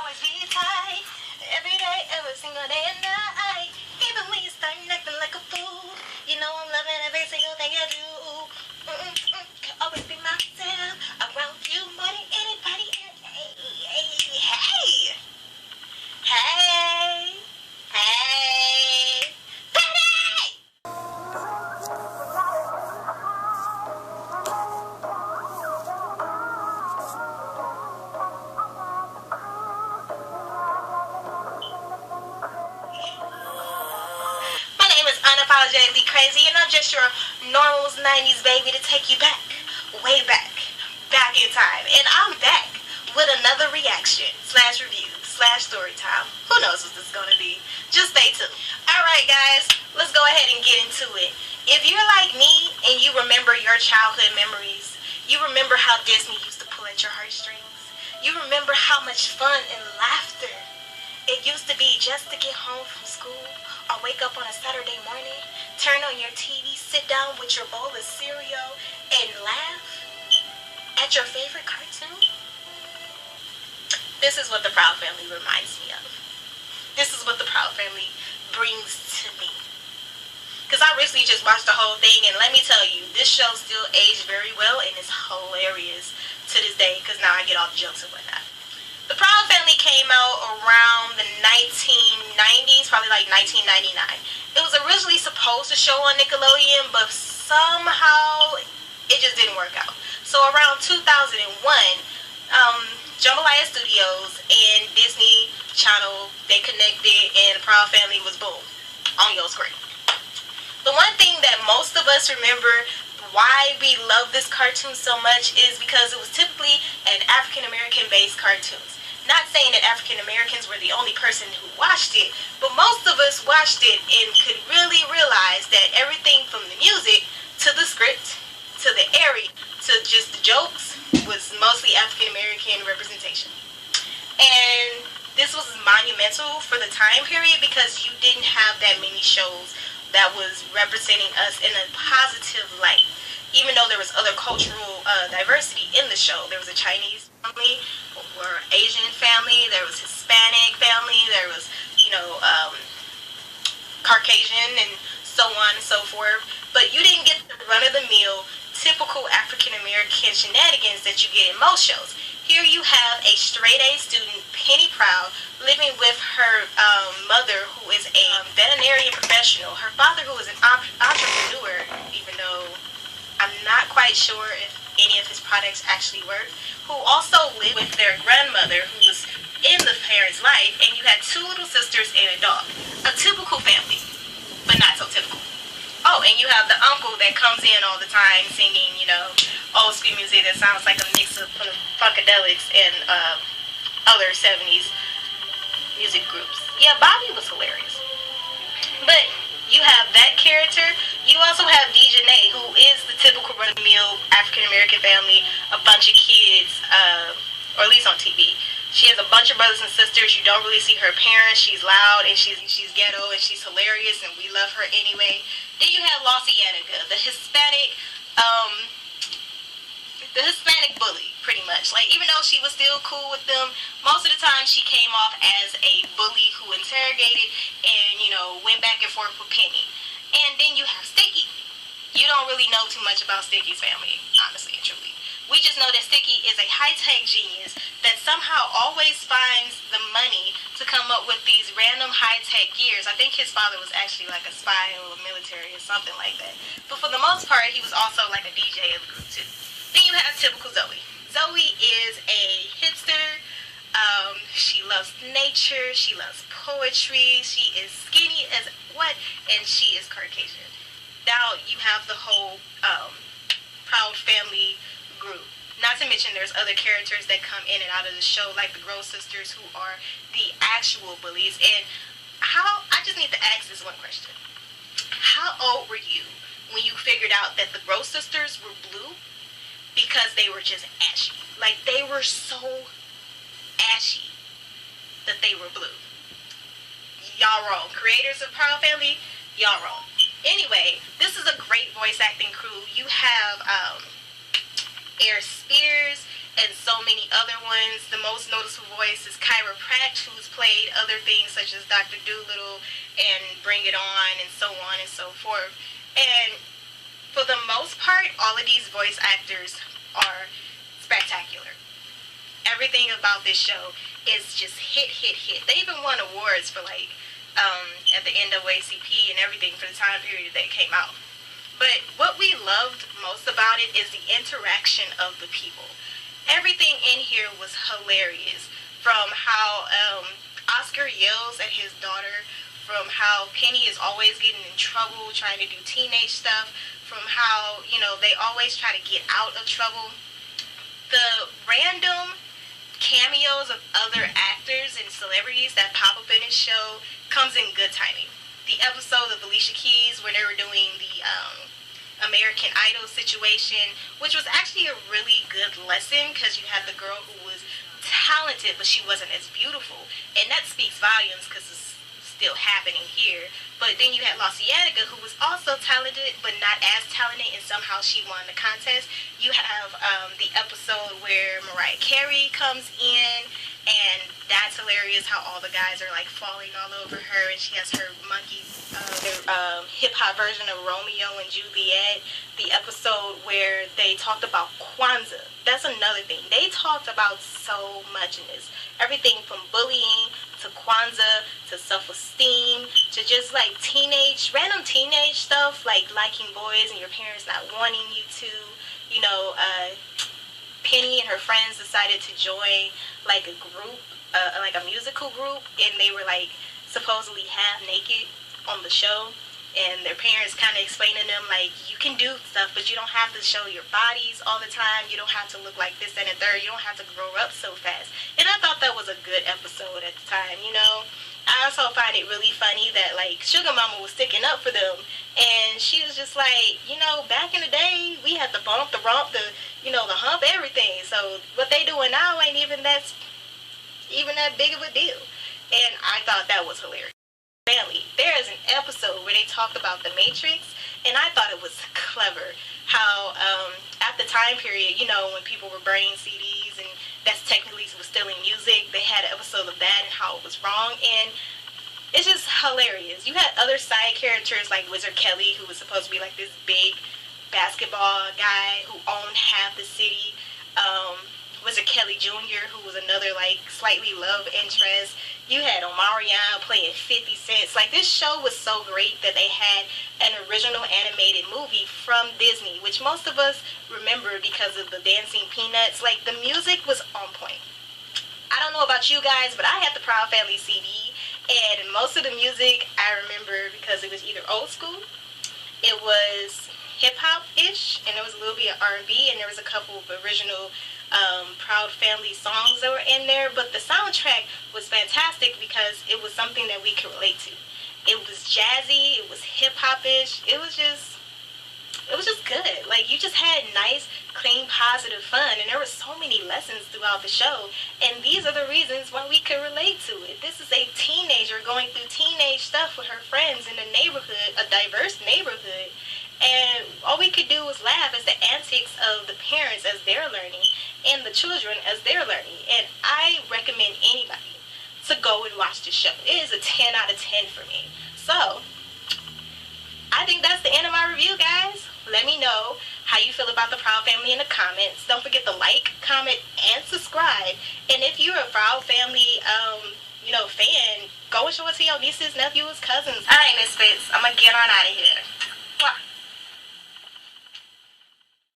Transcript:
always be tight. Every day, every single day and night. Even when you start acting like a fool, you know I'm loving every single thing you do. Can always be myself around you more than anybody. Hey, hey, hey, hey, Betty! My name is Unapologetically Crazy, and I'm just your normal 90s baby to take you back, way back in time. And I'm back with another reaction / review / story time. Who knows what this is going to be? Just stay tuned. Alright guys, let's go ahead and get into it. If you're like me and you remember your childhood memories, you remember how Disney used to pull at your heartstrings, you remember how much fun and laughter it used to be just to get home from school or wake up on a Saturday morning, turn on your TV, sit down with your bowl of cereal, and laugh at your favorite cartoon? This is what the Proud Family reminds me of. This is what the Proud Family brings to me. Because I recently just watched the whole thing, and let me tell you, this show still aged very well and is hilarious to this day, because now I get all the jokes and whatnot. The Proud Family came out around the 1990s, probably like 1999. It was originally supposed to show on Nickelodeon, but somehow it just didn't work out. So around 2001, Jambalaya Studios and Disney Channel, they connected, and the Proud Family was boom, on your screen. The one thing that most of us remember why we love this cartoon so much is because it was typically an African-American based cartoon. Not saying that African Americans were the only person who watched it, but most of us watched it and could really realize that everything from the music to the script to the area to just the jokes was mostly African American representation. And this was monumental for the time period because you didn't have that many shows that was representing us in a positive light. Even though there was other cultural diversity in the show. There was a Chinese family, or Asian family, there was Hispanic family, there was, Caucasian, and so on and so forth. But you didn't get the run-of-the-mill, typical African-American shenanigans that you get in most shows. Here you have a straight-A student, Penny Proud, living with her mother, who is a veterinarian professional, her father, who is an entrepreneur, even though I'm not quite sure if any of his products actually work, who also lived with their grandmother, who was in the parents' life, and you had 2 little sisters and a dog. A typical family, but not so typical. Oh, and you have the uncle that comes in all the time singing, old school music that sounds like a mix of Funkadelics and other 70s music groups. Yeah, Bobby was hilarious. But you have that character. You also have Dejanay, who is the typical run-of-the-mill African-American family, a bunch of kids, or at least on TV. She has a bunch of brothers and sisters. You don't really see her parents. She's loud, and she's ghetto, and she's hilarious, and we love her anyway. Then you have La Cienega, the Hispanic bully, pretty much. Like, even though she was still cool with them, most of the time she came off as a bully who interrogated and, went back and forth with Penny. And then you have Sticky. You don't really know too much about Sticky's family, honestly and truly. We just know that Sticky is a high-tech genius that somehow always finds the money to come up with these random high-tech gears. I think his father was actually like a spy or military or something like that. But for the most part, he was also like a DJ of the group too. Then you have typical Zoe. Zoe is a hipster. She loves nature. She loves poetry. She is skinny as what? And she is Caucasian. Now you have the whole Proud Family group. Not to mention there's other characters that come in and out of the show, like the Gross Sisters, who are the actual bullies. And I just need to ask this one question. How old were you when you figured out that the Gross Sisters were blue? Because they were just ashy. Like, they were so ashy that they were blue. Y'all wrong. Creators of Proud Family, y'all wrong. Anyway, this is a great voice acting crew. You have Air Spears and so many other ones. The most noticeable voice is Kyra Pratt, who's played other things such as Dr. Dolittle and Bring It on and so forth. And for the most part, all of these voice actors are spectacular. Everything about this show is just hit. They even won awards for at the NAACP and everything for the time period that it came out. But what we loved most about it is the interaction of the people. Everything in here was hilarious. From how Oscar yells at his daughter, from how Penny is always getting in trouble trying to do teenage stuff, from how, they always try to get out of trouble. The random cameos of other actors and celebrities that pop up in this show comes in good timing. The episode of Alicia Keys where they were doing the American Idol situation, which was actually a really good lesson because you had the girl who was talented but she wasn't as beautiful, and that speaks volumes because it's still happening here. But then you had La Cienega, who was also talented but not as talented, and somehow she won the contest. You have the episode where Mariah Carey comes in, and that's hilarious how all the guys are falling all over her, and she has her monkey, hip-hop version of Romeo and Juliet. The episode where they talked about Kwanzaa, that's another thing. They talked about so much in this. Everything from bullying to Kwanzaa to self-esteem to just random teenage stuff, like liking boys and your parents not wanting you to. Penny and her friends decided to join a group, a musical group, and they were supposedly half naked on the show, and their parents kind of explained to them you can do stuff, but you don't have to show your bodies all the time, you don't have to look like this and the third, you don't have to grow up so fast. And I thought that was a good episode at the time. I also find it really funny that Sugar Mama was sticking up for them, and she was just back in the day we had the bump, the romp, the hump, everything. So what they doing now ain't even that big of a deal. And I thought that was hilarious. Family, there is an episode where they talked about the Matrix, and I thought it was clever how at the time period, when people were burning CDs, and that's technically was stealing music, they had an episode of that and how it was wrong, and it's just hilarious. You had other side characters like Wizard Kelly, who was supposed to be this big basketball guy who owned half the city. Wizard Kelly Jr., who was another slightly love interest. You had Omarion playing 50 Cent. This show was so great that they had an original animated movie from Disney, which most of us remember because of the Dancing Peanuts. The music was on point. I don't know about you guys, but I had the Proud Family CD, and most of the music I remember because it was either old school, it was hip-hop-ish, and there was a little bit of R&B, and there was a couple of original Proud Family songs that were in there. But the soundtrack was fantastic because it was something that we could relate to. It was jazzy, it was hip-hop-ish, it was just good. You just had nice, clean, positive fun, and there were so many lessons throughout the show, and these are the reasons why we could relate to it. This is a teenager going through teenage stuff with her friends in a neighborhood, a diverse neighborhood, and all we could do was laugh at the antics of the parents as they're learning and the children as they're learning. And I recommend anybody to go and watch this show. It is a 10 out of 10 for me. So I think that's the end of my review, guys. Let me know how you feel about the Proud Family in the comments. Don't forget to like, comment, and subscribe. And if you're a Proud Family fan, go and show it to your nieces, nephews, cousins. Alright, Misfits, I'm gonna get on out of here.